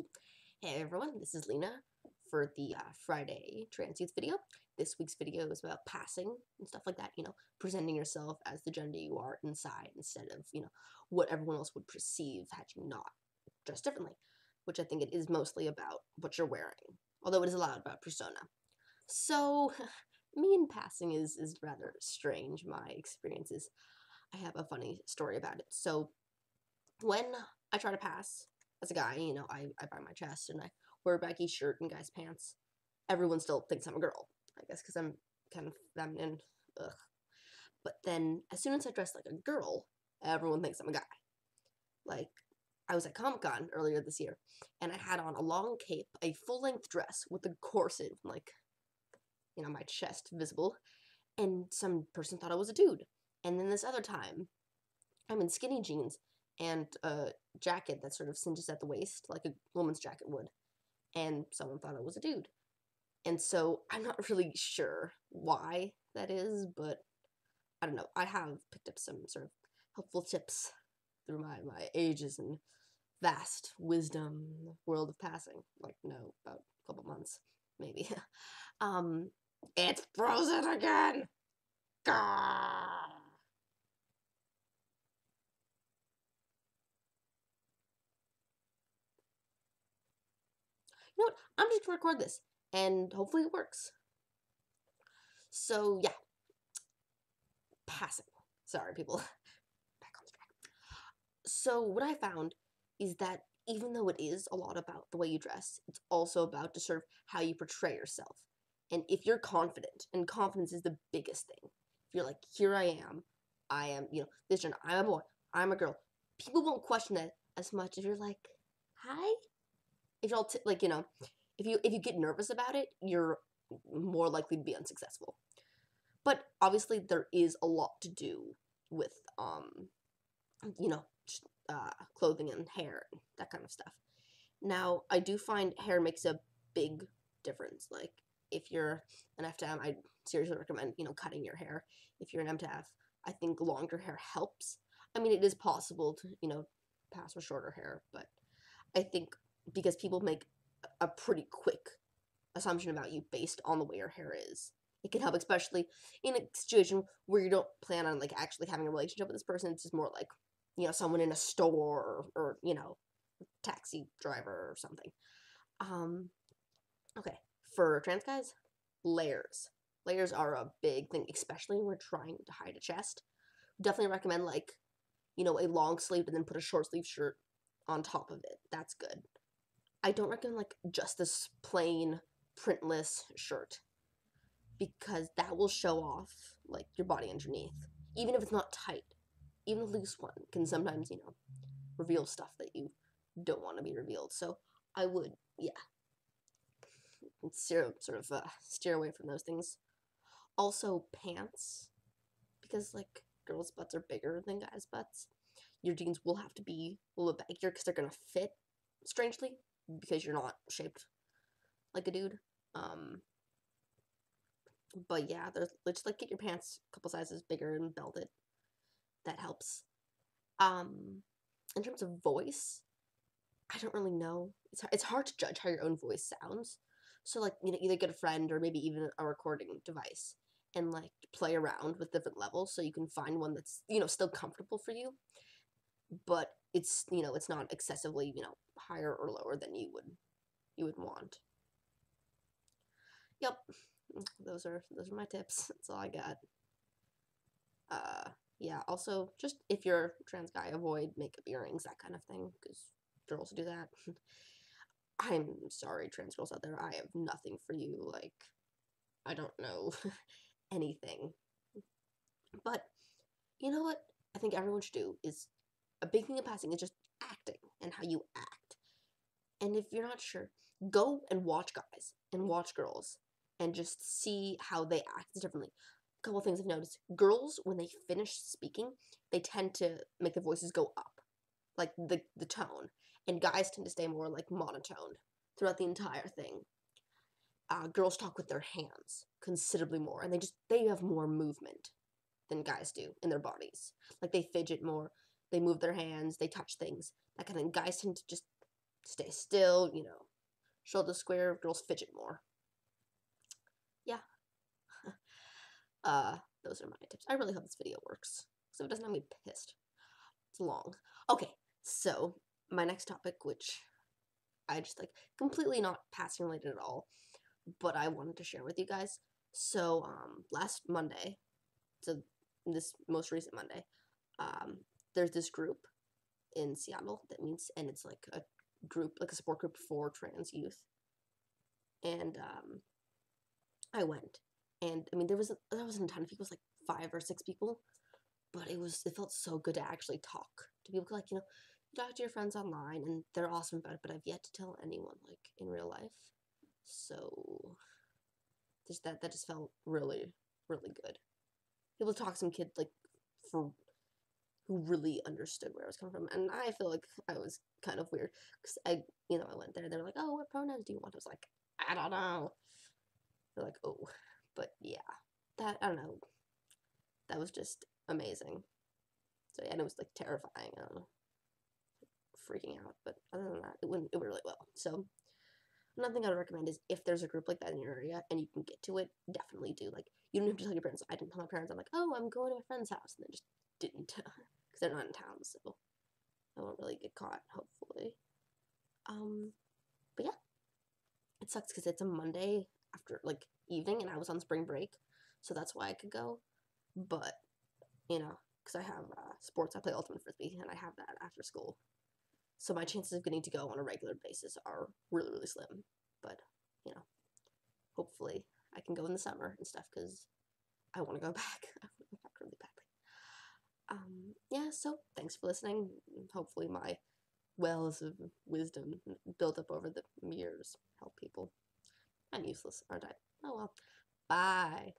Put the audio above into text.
Cool. Hey everyone, this is Lena for the Friday Trans Youth video. This week's video is about passing and stuff like that, presenting yourself as the gender you are inside instead of, what everyone else would perceive had you not dressed differently, which I think it is mostly about what you're wearing, although it is a lot about persona. So, me and passing is rather strange. My experiences, I have a funny story about it. So, when I try to pass as a guy, I buy my chest and I wear a baggy shirt and guy's pants. Everyone still thinks I'm a girl, I guess, because I'm kind of feminine. Ugh. But then, as soon as I dress like a girl, everyone thinks I'm a guy. Like, I was at Comic-Con earlier this year, and I had on a long cape, a full-length dress with a corset, like, my chest visible, and some person thought I was a dude. And then this other time, I'm in skinny jeans and a jacket that sort of cinches at the waist, like a woman's jacket would, and someone thought I was a dude. And so I'm not really sure why that is, but I don't know. I have picked up some sort of helpful tips through my ages and vast wisdom world of passing. Like, no, about a couple months, maybe. It's frozen again! Gah! You know what? I'm just gonna record this, and hopefully it works. So, yeah. Passing. Sorry, people. Back on track. So, what I found is that even though it is a lot about the way you dress, it's also about just sort of how you portray yourself. And if you're confident, and confidence is the biggest thing, if you're like, here I am, this gender, I'm a boy, I'm a girl, people won't question that as much if you're like, hi? If you're all, if you get nervous about it, you're more likely to be unsuccessful. But obviously there is a lot to do with, clothing and hair, and that kind of stuff. Now, I do find hair makes a big difference. Like, if you're an FTM, I seriously recommend, cutting your hair. If you're an MTF, I think longer hair helps. I mean, it is possible to, pass with shorter hair, but I think because people make a pretty quick assumption about you based on the way your hair is, it can help, especially in a situation where you don't plan on like actually having a relationship with this person. It's just more like, someone in a store or taxi driver or something. Okay, for trans guys, layers. Layers are a big thing, especially when we're trying to hide a chest. Definitely recommend like, a long sleeve and then put a short sleeve shirt on top of it. That's good. I don't recommend like just this plain printless shirt, because that will show off like your body underneath. Even if it's not tight, even a loose one can sometimes, reveal stuff that you don't want to be revealed. So I would, steer away from those things. Also, pants, because like girls' butts are bigger than guys' butts. Your jeans will have to be a little bit baggier because they're gonna fit strangely because you're not shaped like a dude. But yeah, just like get your pants a couple sizes bigger and belt it. That helps. In terms of voice, I don't really know. It's hard to judge how your own voice sounds. So like, either get a friend or maybe even a recording device and like play around with different levels so you can find one that's, still comfortable for you, but it's, it's not excessively, higher or lower than you would want. Yep. Those are my tips. That's all I got. Yeah, also, just if you're a trans guy, avoid makeup, earrings, that kind of thing, because girls do that. I'm sorry, trans girls out there, I have nothing for you, like, I don't know anything. But, you know what I think everyone should do is, a big thing of passing is just acting, and how you act. And if you're not sure, go and watch guys, and watch girls, and just see how they act differently. A couple things I've noticed. Girls, when they finish speaking, they tend to make their voices go up, like the tone. And guys tend to stay more like monotoned throughout the entire thing. Girls talk with their hands considerably more, and they have more movement than guys do in their bodies. Like, they fidget more, they move their hands, they touch things. That kind of thing. Guys tend to just stay still, shoulder square, girls fidget more. Yeah. Those are my tips. I really hope this video works, so it doesn't have me pissed. It's long. Okay, so my next topic, which I just completely not passing related at all, but I wanted to share with you guys. So last Monday, so this most recent Monday, there's this group in Seattle that meets, and it's like a group, like a support group for trans youth. And I went, and I mean there wasn't a ton of people. It was like 5 or 6 people, but it felt so good to actually talk to people. Like, you talk to your friends online, and they're awesome about it, but I've yet to tell anyone in real life. So just that just felt really, really good. People talk to some kid who really understood where I was coming from, and I feel like I was kind of weird because I went there. They're like, "Oh, what pronouns do you want?" I was like, "I don't know." They're like, "Oh," but yeah, I don't know. That was just amazing. So yeah, and it was terrifying. I don't know, freaking out, but other than that, it went really well. So another thing I would recommend is if there's a group like that in your area and you can get to it, definitely do. You don't have to tell your parents. I didn't tell my parents. I'm like, oh, I'm going to my friend's house, and they just didn't, because they're not in town, so I won't really get caught, hopefully. But yeah, it sucks because it's a Monday after evening, and I was on spring break, so that's why I could go. But because I have sports, I play ultimate frisbee, and I have that after school. So my chances of getting to go on a regular basis are really, really slim. But, hopefully I can go in the summer and stuff because I want to go back. I want to go back really badly. Yeah, so thanks for listening. Hopefully my wells of wisdom built up over the years help people. I'm useless, aren't I? Oh well. Bye.